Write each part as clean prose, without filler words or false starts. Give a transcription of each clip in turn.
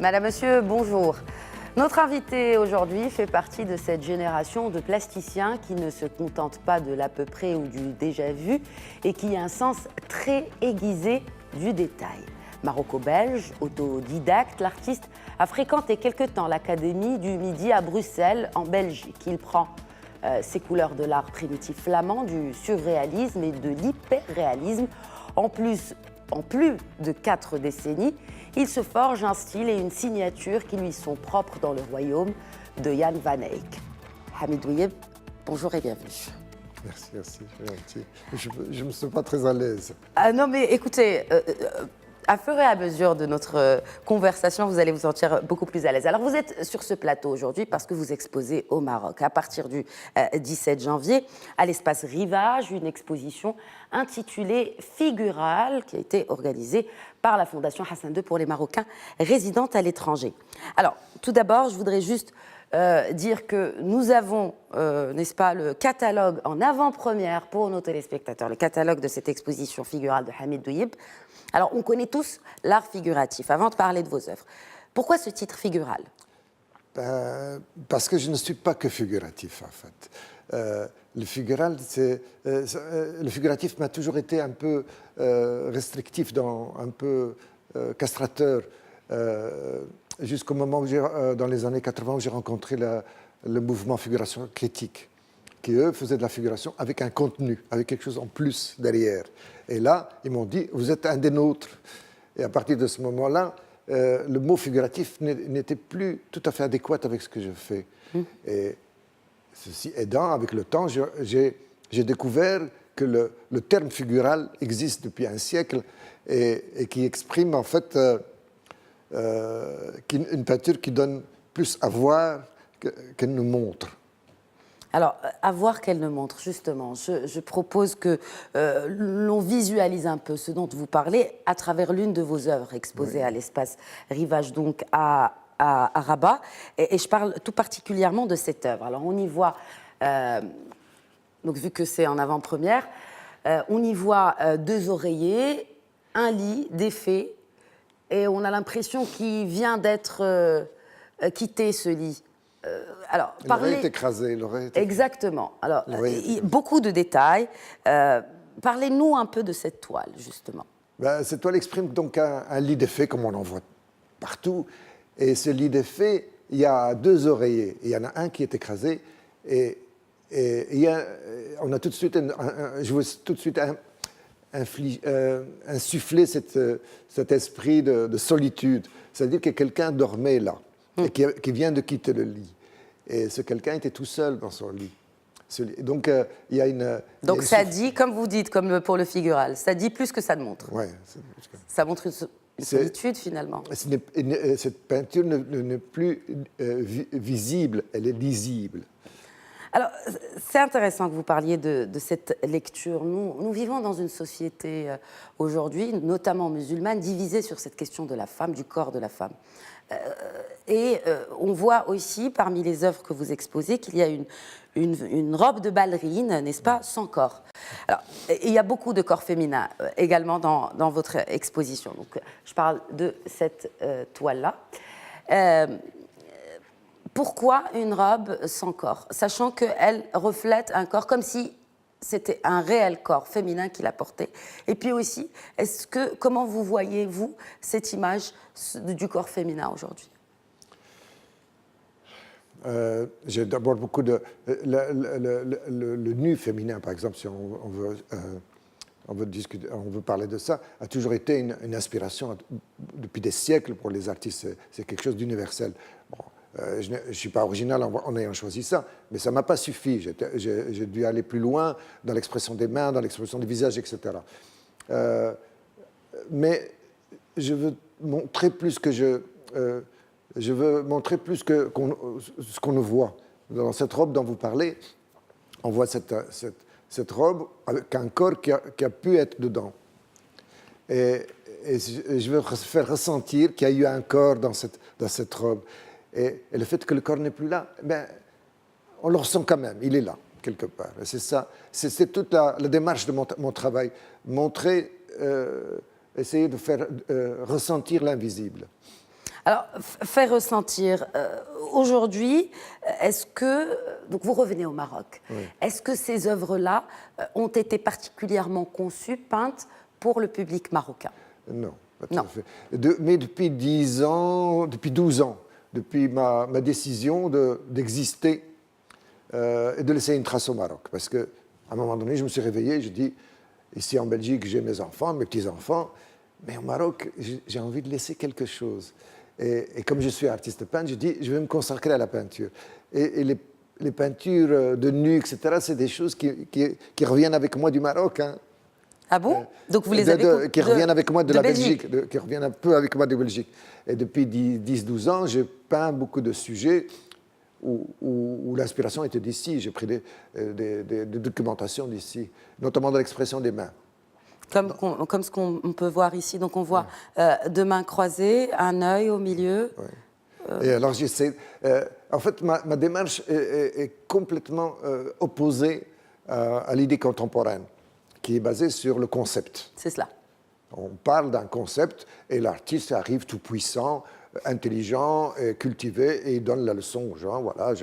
Madame, Monsieur, bonjour. Notre invité aujourd'hui fait partie de cette génération de plasticiens qui ne se contentent pas de l'à peu près ou du déjà vu et qui a un sens très aiguisé du détail. Maroco-belge, autodidacte, l'artiste a fréquenté quelque temps l'Académie du Midi à Bruxelles, en Belgique. Il prend ses couleurs de l'art primitif flamand, du surréalisme et de l'hyperréalisme. En plus de 4 décennies, il se forge un style et une signature qui lui sont propres dans le royaume de Jan van Eyck. Hamid Ouieb, bonjour et bienvenue. Merci, c'est gentil. Je ne me sens pas très à l'aise. Ah non mais écoutez, à fur et à mesure de notre conversation, vous allez vous sentir beaucoup plus à l'aise. Alors vous êtes sur ce plateau aujourd'hui parce que vous exposez au Maroc. À partir du 17 janvier, à l'espace Rivage, une exposition intitulée Figural qui a été organisée par la Fondation Hassan II pour les Marocains résidant à l'étranger. Alors tout d'abord, je voudrais juste dire que nous avons, n'est-ce pas, le catalogue en avant-première pour nos téléspectateurs, le catalogue de cette exposition Figural de Hamid Ouieb. Alors, on connaît tous l'art figuratif. Avant de parler de vos œuvres, pourquoi ce titre Figural? Parce que je ne suis pas que figuratif, en fait. Le figuratif m'a toujours été un peu restrictif, un peu castrateur, jusqu'au moment où, dans les années 80, où j'ai rencontré le mouvement figuration critique, qui, eux, faisaient de la figuration avec un contenu, avec quelque chose en plus derrière. Et là, ils m'ont dit, vous êtes un des nôtres. Et à partir de ce moment-là, le mot figuratif n'était plus tout à fait adéquat avec ce que je fais. Et ceci aidant, avec le temps, j'ai découvert que le terme figural existe depuis un siècle et qui exprime en fait une peinture qui donne plus à voir qu'elle nous montre. Alors, à voir qu'elle ne montre, justement, je propose que l'on visualise un peu ce dont vous parlez à travers l'une de vos œuvres exposées à l'espace Rivage, donc à Rabat. Et je parle tout particulièrement de cette œuvre. Alors, on y voit, donc vu que c'est en avant-première, on y voit 2 oreillers, un lit, des fées, et on a l'impression qu'il vient d'être quitté, ce lit. Alors, l'oreille est écrasée. Exactement. Alors, beaucoup de détails. Parlez-nous un peu de cette toile, justement. Cette toile exprime donc un lit d'effet, comme on en voit partout. Et ce lit d'effet, il y a 2 oreillers. Il y en a un qui est écrasé. Et on a tout de suite, je veux tout de suite insuffler cet esprit de solitude. C'est-à-dire que quelqu'un dormait là. Et qui vient de quitter le lit. Et ce quelqu'un était tout seul dans son lit. Donc, il y a une... Donc, ça dit, comme vous dites, comme pour le figural, ça dit plus que ça ne montre. Oui. Ça montre une solitude, finalement. Cette peinture n'est plus visible, elle est lisible. Alors, c'est intéressant que vous parliez de cette lecture. Nous vivons dans une société aujourd'hui, notamment musulmane, divisée sur cette question de la femme, du corps de la femme. Et on voit aussi, parmi les œuvres que vous exposez, qu'il y a une robe de ballerine, n'est-ce pas, sans corps. Alors, il y a beaucoup de corps féminins également dans votre exposition. Donc, je parle de cette toile-là. Pourquoi une robe sans corps, sachant qu'elle reflète un corps comme si c'était un réel corps féminin qui la portait? Et puis aussi, comment vous voyez, vous, cette image du corps féminin aujourd'hui? J'ai d'abord beaucoup de... Le nu féminin, par exemple, si on veut discuter, on veut parler de ça, a toujours été une inspiration depuis des siècles pour les artistes. C'est quelque chose d'universel. Bon, je ne suis pas original en ayant choisi ça, mais ça ne m'a pas suffi. J'ai dû aller plus loin dans l'expression des mains, dans l'expression des visages, etc. Mais je veux montrer plus que je veux montrer plus que ce qu'on nous voit. Dans cette robe dont vous parlez, on voit cette robe avec un corps qui a pu être dedans. Et je veux faire ressentir qu'il y a eu un corps dans cette robe. Et le fait que le corps n'est plus là, on le ressent quand même, il est là, quelque part. Et c'est ça, c'est toute la démarche de mon travail. Montrer, essayer de faire ressentir l'invisible. Alors, faire ressentir, aujourd'hui, est-ce que, donc vous revenez au Maroc, Oui. est-ce que ces œuvres-là ont été particulièrement conçues, peintes pour le public marocain? Non, pas tout Non. à fait. Mais depuis 10 ans, depuis 12 ans, depuis ma décision d'exister et de laisser une trace au Maroc. Parce qu'à un moment donné, je me suis réveillé, je dis, ici en Belgique, j'ai mes enfants, mes petits-enfants, mais au Maroc, j'ai envie de laisser quelque chose. Et comme je suis artiste peintre, je dis, je vais me consacrer à la peinture. Et les peintures de nu, etc., c'est des choses qui reviennent avec moi du Maroc. Hein. Ah bon? Donc vous les avez qui reviennent avec moi de la Belgique. Belgique, qui reviennent un peu avec moi de Belgique. Et depuis 10-12 ans, je peins beaucoup de sujets où l'inspiration était d'ici. J'ai pris des documentations d'ici, notamment de l'expression des mains. Comme ce qu'on peut voir ici. Donc on voit deux mains croisées, un œil au milieu. Ouais. Et alors j'essaie. En fait, ma démarche est complètement opposée à l'idée contemporaine, qui est basée sur le concept. C'est cela. On parle d'un concept et l'artiste arrive tout puissant, intelligent, et cultivé et il donne la leçon aux gens. Voilà,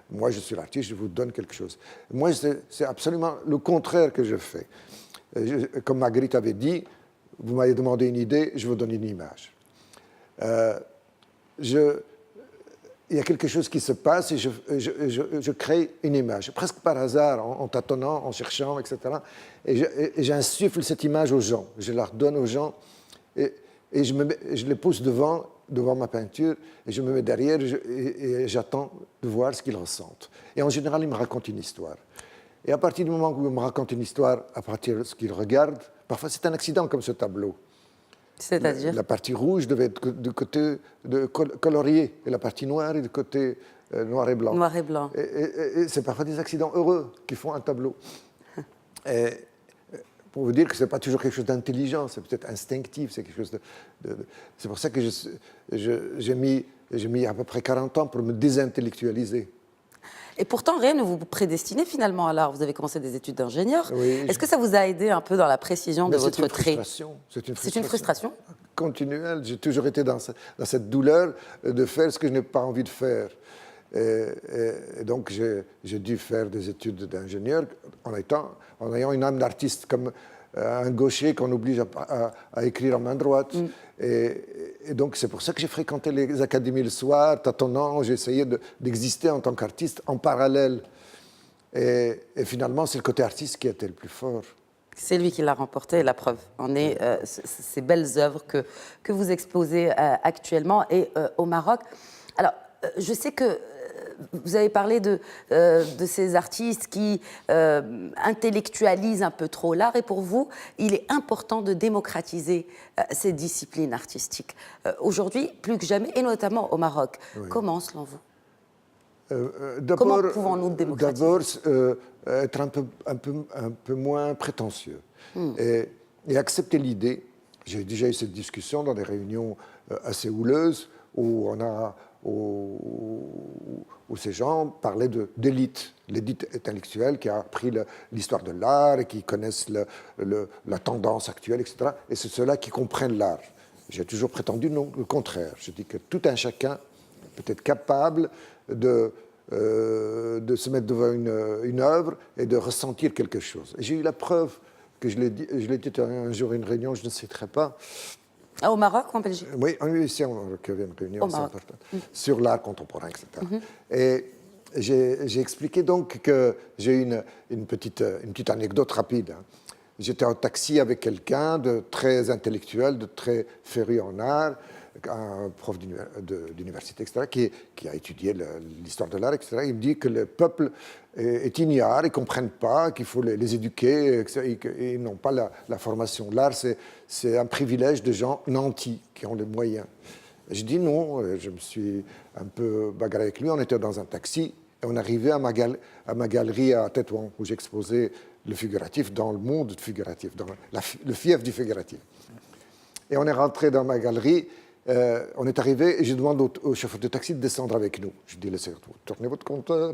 moi je suis l'artiste, je vous donne quelque chose. Moi, c'est absolument le contraire que je fais. Comme Marguerite avait dit, vous m'avez demandé une idée, je vous donne une image. Il y a quelque chose qui se passe et je crée une image, presque par hasard, en tâtonnant, en cherchant, etc. Et j'insuffle cette image aux gens, je la redonne aux gens et je les pousse devant ma peinture et je me mets derrière et j'attends de voir ce qu'ils ressentent. Et en général, ils me racontent une histoire. Et à partir du moment où ils me racontent une histoire, à partir de ce qu'ils regardent, parfois c'est un accident comme ce tableau. C'est-à-dire? La partie rouge devait être du côté colorié et la partie noire est du côté noir et blanc. Noir et blanc. Et c'est parfois des accidents heureux qui font un tableau. Et pour vous dire que ce n'est pas toujours quelque chose d'intelligent, c'est peut-être instinctif, c'est quelque chose c'est pour ça que j'ai mis à peu près 40 ans pour me désintellectualiser. Et pourtant, rien ne vous prédestinait finalement à l'art. Vous avez commencé des études d'ingénieur. Oui, Est-ce que ça vous a aidé un peu dans la précision de votre trait? C'est une frustration continuelle. J'ai toujours été dans cette douleur de faire ce que je n'ai pas envie de faire. Et donc, j'ai dû faire des études d'ingénieur en ayant une âme d'artiste comme un gaucher qu'on oblige à écrire en main droite. Et donc, c'est pour ça que j'ai fréquenté les académies le soir, tâtonnant, j'ai essayé d'exister en tant qu'artiste en parallèle. Et finalement, c'est le côté artiste qui était le plus fort. C'est lui qui l'a remporté, la preuve en est ces belles œuvres que vous exposez actuellement et au Maroc. Alors, je sais que vous avez parlé de ces artistes qui intellectualisent un peu trop l'art et pour vous, il est important de démocratiser ces disciplines artistiques. Aujourd'hui, plus que jamais, et notamment au Maroc. Oui. Comment, selon vous? Comment pouvons-nous démocratiser? D'abord, être un peu moins prétentieux et accepter l'idée. J'ai déjà eu cette discussion dans des réunions assez houleuses où où ces gens parlaient d'élite, l'élite intellectuelle qui a appris l'histoire de l'art et qui connaissent la tendance actuelle, etc. Et c'est ceux-là qui comprennent l'art. J'ai toujours prétendu non, le contraire. Je dis que tout un chacun peut être capable de se mettre devant une œuvre et de ressentir quelque chose. Et j'ai eu la preuve que je l'ai dit un jour à une réunion, je ne citerai pas. Ah, au Maroc ou en Belgique? Oui, ici au Maroc, il y avait une réunion sur l'art contemporain, etc. Et j'ai expliqué donc que j'ai eu une petite anecdote rapide. J'étais en taxi avec quelqu'un de très intellectuel, de très féru en art, un prof d'université, etc., qui a étudié l'histoire de l'art, etc. Il me dit que le peuple est ignare, ils ne comprennent pas, qu'il faut les éduquer, etc., et ils n'ont pas la formation. L'art, c'est un privilège de gens nantis, qui ont les moyens. Je dis non, je me suis un peu bagarré avec lui, on était dans un taxi, et on arrivait à ma galerie à Tétouan, où j'exposais le figuratif dans le monde figuratif, dans le fief du figuratif. Et on est rentré dans ma galerie, on est arrivé et je demande au chauffeur de taxi de descendre avec nous. Je dis, laissez tourner votre compteur.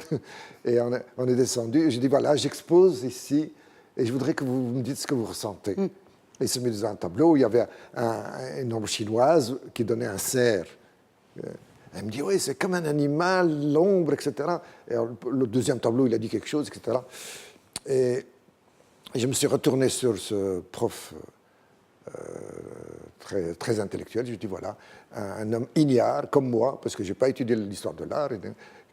Et on est descendu et je dis, voilà, j'expose ici et je voudrais que vous me dites ce que vous ressentez. Et il se met devant un tableau où il y avait une ombre chinoise qui donnait un cerf Elle me dit, oui, c'est comme un animal, l'ombre, etc. Et alors, le deuxième tableau, il a dit quelque chose, etc. Et je me suis retourné sur ce prof très, très intellectuel. Je lui ai dit, voilà, un homme ignare, comme moi, parce que je n'ai pas étudié l'histoire de l'art,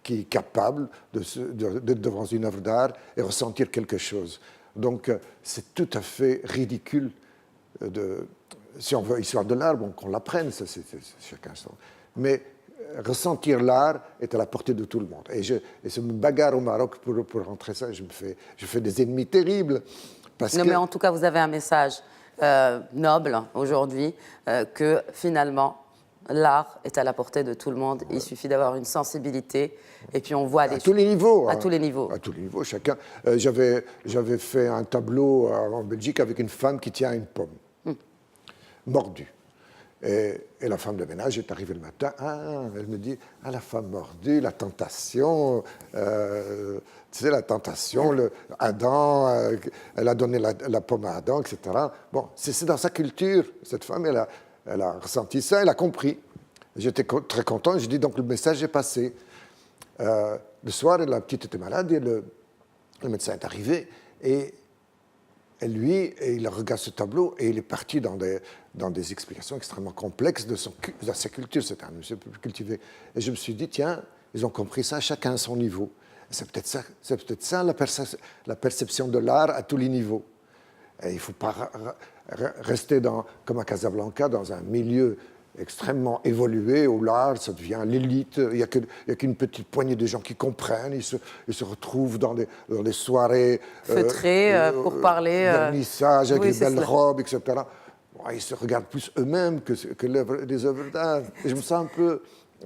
qui est capable d'être devant une œuvre d'art et ressentir quelque chose. Donc, c'est tout à fait ridicule si on veut histoire de l'art, bon, qu'on l'apprenne, ça, c'est chacun son. Mais ressentir l'art est à la portée de tout le monde. Et je me bagarre au Maroc pour rentrer ça. Je fais des ennemis terribles. Mais en tout cas, vous avez un message noble aujourd'hui, que finalement, l'art est à la portée de tout le monde. Il suffit d'avoir une sensibilité. Et puis on voit à tous les niveaux. À tous les niveaux. À tous les niveaux, chacun. J'avais fait un tableau en Belgique avec une femme qui tient une pomme, mordue. Et la femme de ménage est arrivée le matin. Elle me dit, la femme mordue, la tentation, tu sais, la tentation, Adam, elle a donné la pomme à Adam, etc. Bon, c'est dans sa culture. Cette femme, elle a ressenti ça, elle a compris. J'étais très content. Je dis, donc le message est passé. Le soir, la petite était malade et le médecin est arrivé. Et lui, il regarde ce tableau et il est parti dans des explications extrêmement complexes de sa culture. C'est un monsieur plus cultivé. Et je me suis dit, tiens, ils ont compris ça, chacun à son niveau. C'est peut-être ça la perception de l'art à tous les niveaux. Et il ne faut pas rester comme à Casablanca, dans un milieu extrêmement évolué, où l'art, ça devient l'élite. Il n'y a qu'une petite poignée de gens qui comprennent. Ils se retrouvent dans des soirées feutrées pour parler. Vernissage, avec des belles robes, etc. Bon, ils se regardent plus eux-mêmes que des œuvres d'art. Et je me sens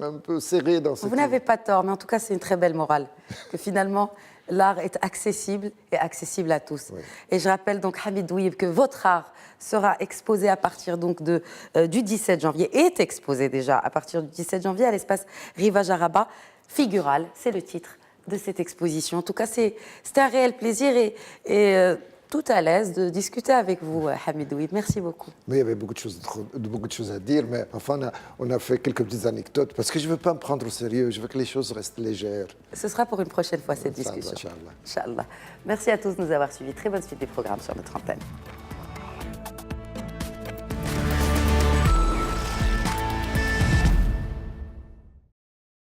un peu serré dans cette... Vous n'avez pas tort, mais en tout cas, c'est une très belle morale. Que finalement, l'art est accessible et accessible à tous. Oui. Et je rappelle donc, Hamid Ouib, que votre art sera exposé à partir donc du 17 janvier, est exposé déjà à partir du 17 janvier à l'espace Rivage Araba. Figural, c'est le titre de cette exposition. En tout cas, c'était un réel plaisir et tout à l'aise de discuter avec vous, Hamid Ouib. Merci beaucoup. Mais il y avait beaucoup de choses à dire, mais enfin, on a fait quelques petites anecdotes, parce que je ne veux pas me prendre au sérieux, je veux que les choses restent légères. Ce sera pour une prochaine fois, cette discussion. Inch'Allah. Merci à tous de nous avoir suivis. Très bonne suite des programmes sur notre antenne.